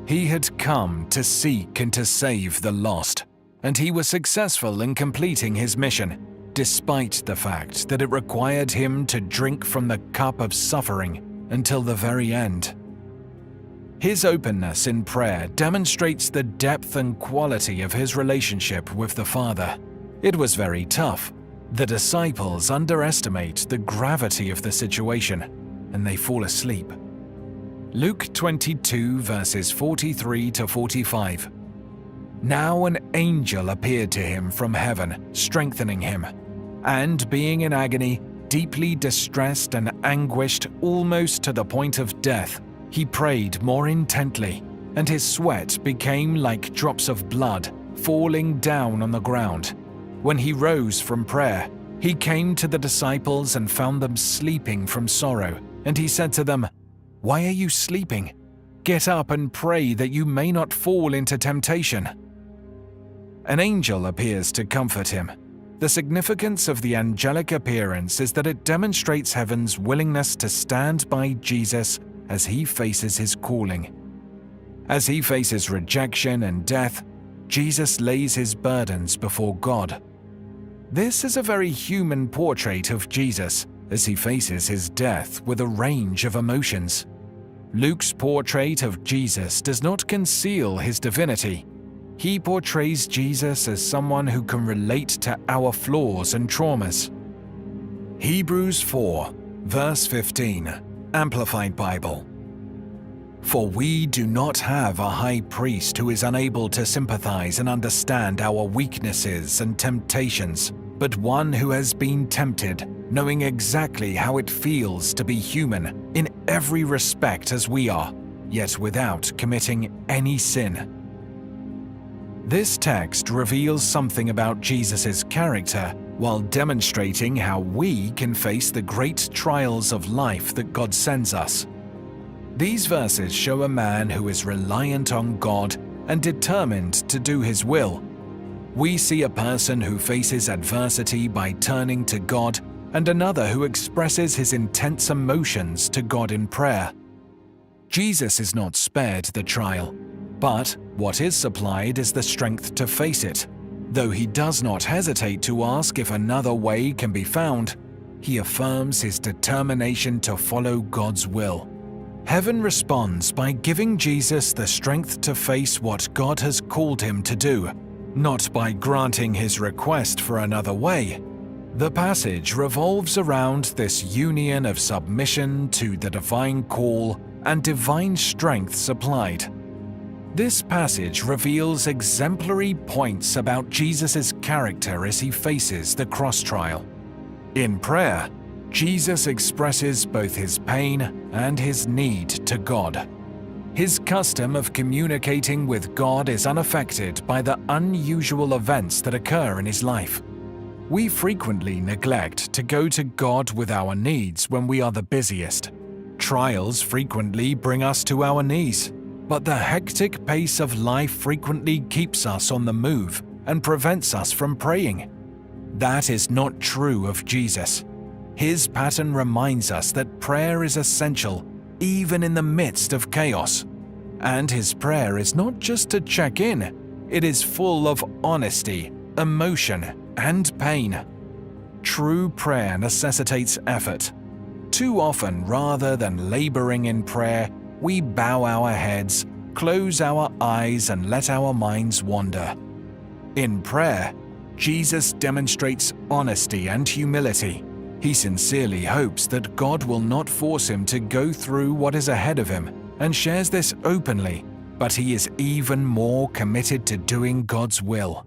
He had come to seek and to save the lost, and he was successful in completing his mission, despite the fact that it required him to drink from the cup of suffering until the very end. His openness in prayer demonstrates the depth and quality of his relationship with the Father. It was very tough. The disciples underestimate the gravity of the situation, and they fall asleep. Luke 22 verses 43 to 45. Now an angel appeared to him from heaven, strengthening him, and being in agony, deeply distressed and anguished almost to the point of death, he prayed more intently, and his sweat became like drops of blood falling down on the ground. When he rose from prayer, he came to the disciples and found them sleeping from sorrow, and he said to them, "Why are you sleeping? Get up and pray that you may not fall into temptation." An angel appears to comfort him. The significance of the angelic appearance is that it demonstrates heaven's willingness to stand by Jesus as he faces his calling. As he faces rejection and death, Jesus lays his burdens before God. This is a very human portrait of Jesus as he faces his death with a range of emotions. Luke's portrait of Jesus does not conceal his divinity. He portrays Jesus as someone who can relate to our flaws and traumas. Hebrews 4, verse 15, Amplified Bible. For we do not have a high priest who is unable to sympathize and understand our weaknesses and temptations, but one who has been tempted, knowing exactly how it feels to be human in every respect as we are, yet without committing any sin. This text reveals something about Jesus' character while demonstrating how we can face the great trials of life that God sends us. These verses show a man who is reliant on God and determined to do His will. We see a person who faces adversity by turning to God and another who expresses his intense emotions to God in prayer. Jesus is not spared the trial, but what is supplied is the strength to face it. Though he does not hesitate to ask if another way can be found, he affirms his determination to follow God's will. Heaven responds by giving Jesus the strength to face what God has called him to do, not by granting his request for another way. The passage revolves around this union of submission to the divine call and divine strength supplied. This passage reveals exemplary points about Jesus' character as he faces the cross trial. In prayer, Jesus expresses both his pain and his need to God. His custom of communicating with God is unaffected by the unusual events that occur in his life. We frequently neglect to go to God with our needs when we are the busiest. Trials frequently bring us to our knees, but the hectic pace of life frequently keeps us on the move and prevents us from praying. That is not true of Jesus. His pattern reminds us that prayer is essential even in the midst of chaos. And his prayer is not just to check in, it is full of honesty, emotion, and pain. True prayer necessitates effort. Too often, rather than laboring in prayer, we bow our heads, close our eyes, and let our minds wander. In prayer, Jesus demonstrates honesty and humility. He sincerely hopes that God will not force him to go through what is ahead of him, and shares this openly, but he is even more committed to doing God's will.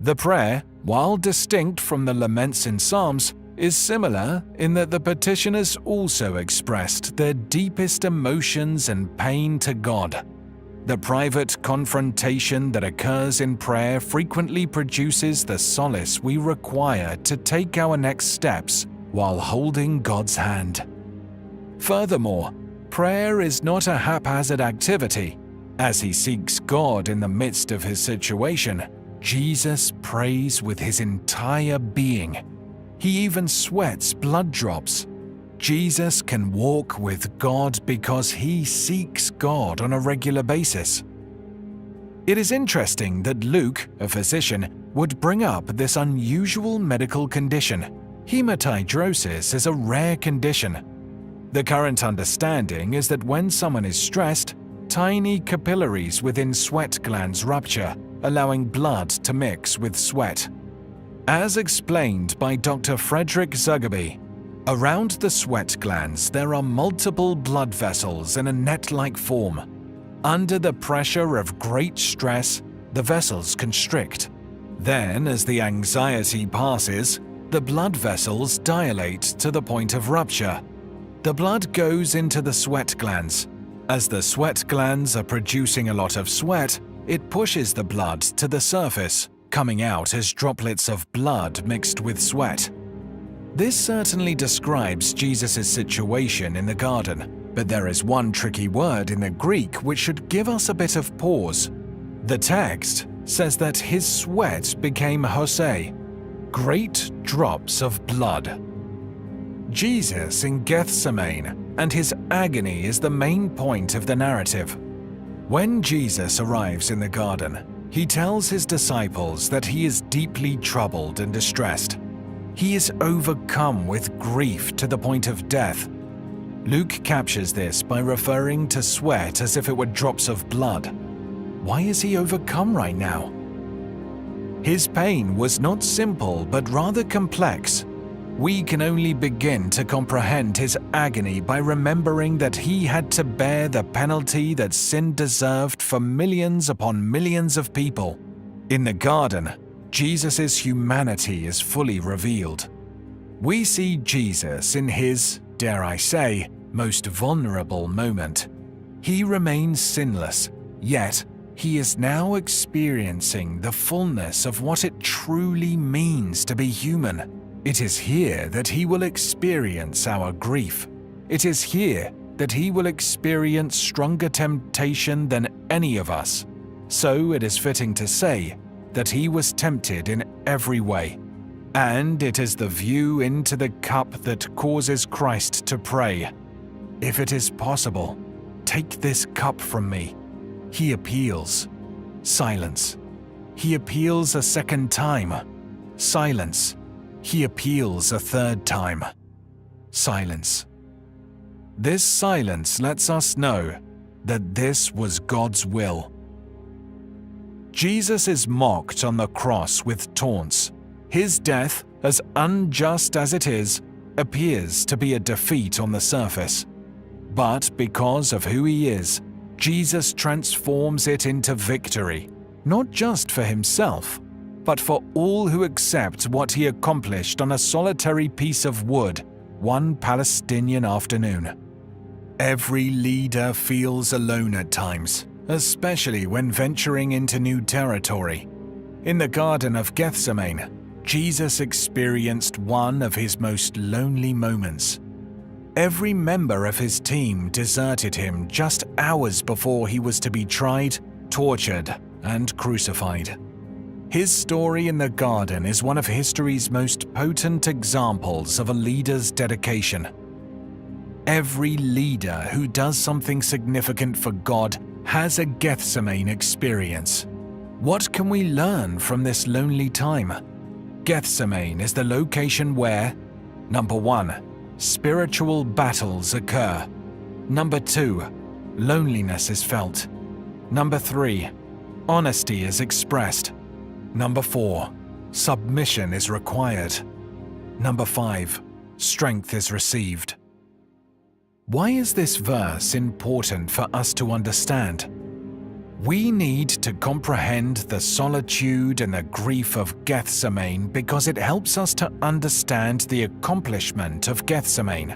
The prayer, while distinct from the laments in Psalms, is similar in that the petitioners also expressed their deepest emotions and pain to God. The private confrontation that occurs in prayer frequently produces the solace we require to take our next steps while holding God's hand. Furthermore, prayer is not a haphazard activity. As he seeks God in the midst of his situation, Jesus prays with his entire being. He even sweats blood drops. Jesus can walk with God because he seeks God on a regular basis. It is interesting that Luke, a physician, would bring up this unusual medical condition. Hematidrosis is a rare condition. The current understanding is that when someone is stressed, tiny capillaries within sweat glands rupture, allowing blood to mix with sweat. As explained by Dr. Frederick Zugerby, around the sweat glands there are multiple blood vessels in a net-like form. Under the pressure of great stress, the vessels constrict. Then, as the anxiety passes, the blood vessels dilate to the point of rupture. The blood goes into the sweat glands. As the sweat glands are producing a lot of sweat, it pushes the blood to the surface, coming out as droplets of blood mixed with sweat. This certainly describes Jesus' situation in the garden, but there is one tricky word in the Greek which should give us a bit of pause. The text says that his sweat became hosei, great drops of blood. Jesus in Gethsemane and his agony is the main point of the narrative. When Jesus arrives in the garden, he tells his disciples that he is deeply troubled and distressed. He is overcome with grief to the point of death. Luke captures this by referring to sweat as if it were drops of blood. Why is he overcome right now? His pain was not simple but rather complex. We can only begin to comprehend his agony by remembering that he had to bear the penalty that sin deserved for millions upon millions of people. In the garden, Jesus' humanity is fully revealed. We see Jesus in his, dare I say, most vulnerable moment. He remains sinless, yet he is now experiencing the fullness of what it truly means to be human. It is here that he will experience our grief. It is here that he will experience stronger temptation than any of us. So it is fitting to say that he was tempted in every way. And it is the view into the cup that causes Christ to pray, "If it is possible, take this cup from me." He appeals. Silence. He appeals a second time. Silence. He appeals a third time. Silence. This silence lets us know that this was God's will. Jesus is mocked on the cross with taunts. His death, as unjust as it is, appears to be a defeat on the surface. But because of who he is, Jesus transforms it into victory, not just for himself, but for all who accept what he accomplished on a solitary piece of wood one Palestinian afternoon. Every leader feels alone at times, especially when venturing into new territory. In the Garden of Gethsemane, Jesus experienced one of his most lonely moments. Every member of his team deserted him just hours before he was to be tried, tortured, and crucified. His story in the garden is one of history's most potent examples of a leader's dedication. Every leader who does something significant for God has a Gethsemane experience. What can we learn from this lonely time? Gethsemane is the location where, number 1, spiritual battles occur. Number 2, loneliness is felt. Number 3, honesty is expressed. Number 4, submission is required. Number 5, strength is received. Why is this verse important for us to understand? We need to comprehend the solitude and the grief of Gethsemane because it helps us to understand the accomplishment of Gethsemane.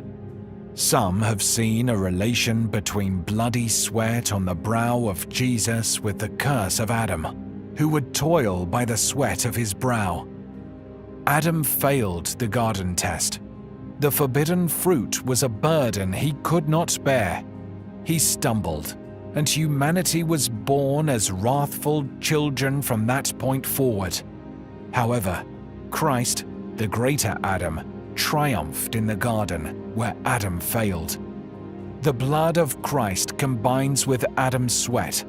Some have seen a relation between bloody sweat on the brow of Jesus with the curse of Adam, who would toil by the sweat of his brow. Adam failed the garden test. The forbidden fruit was a burden he could not bear. He stumbled, and humanity was born as wrathful children from that point forward. However, Christ, the greater Adam, triumphed in the garden. where Adam failed. The blood of Christ combines with Adam's sweat.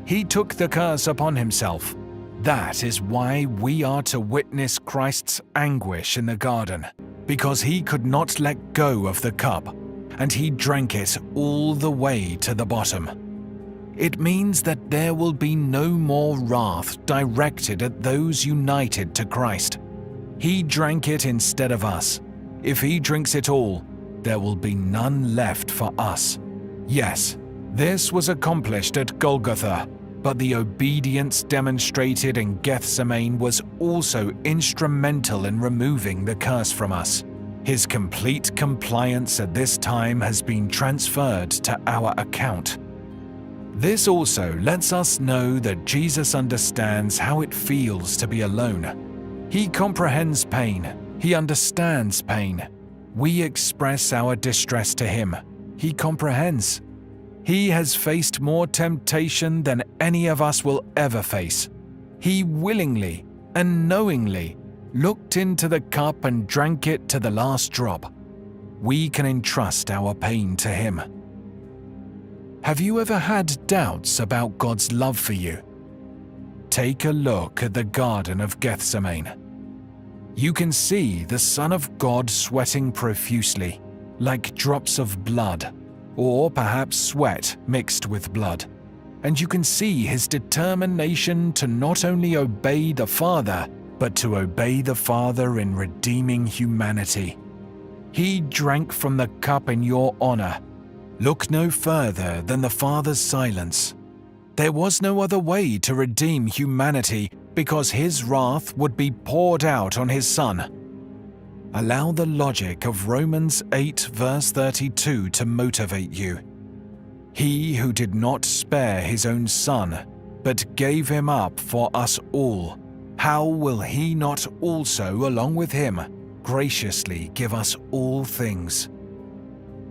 He took the curse upon himself. That is why we are to witness Christ's anguish in the garden, because he could not let go of the cup, and he drank it all the way to the bottom. It means that there will be no more wrath directed at those united to Christ. He drank it instead of us. If he drinks it all, there will be none left for us. Yes, this was accomplished at Golgotha, but the obedience demonstrated in Gethsemane was also instrumental in removing the curse from us. His complete compliance at this time has been transferred to our account. This also lets us know that Jesus understands how it feels to be alone. He comprehends pain. He understands pain. We express our distress to him. He comprehends. He has faced more temptation than any of us will ever face. He willingly and knowingly looked into the cup and drank it to the last drop. We can entrust our pain to him. Have you ever had doubts about God's love for you? Take a look at the Garden of Gethsemane. You can see the Son of God sweating profusely, like drops of blood, or perhaps sweat mixed with blood. And you can see his determination to not only obey the Father, but to obey the Father in redeeming humanity. He drank from the cup in your honor. Look no further than the Father's silence. There was no other way to redeem humanity because his wrath would be poured out on his Son. Allow the logic of Romans 8 verse 32 to motivate you. He who did not spare his own Son, but gave him up for us all, how will he not also, along with him, graciously give us all things?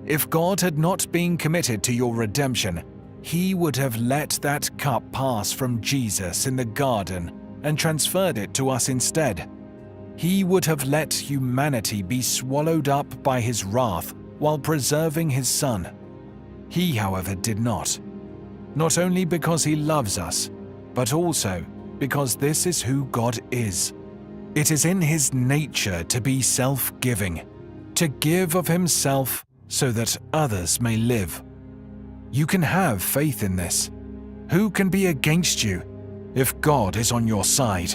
If God had not been committed to your redemption, he would have let that cup pass from Jesus in the garden and transferred it to us instead. He would have let humanity be swallowed up by his wrath while preserving his Son. He, however, did not. Not only because he loves us, but also because this is who God is. It is in his nature to be self-giving, to give of himself so that others may live. You can have faith in this. Who can be against you if God is on your side?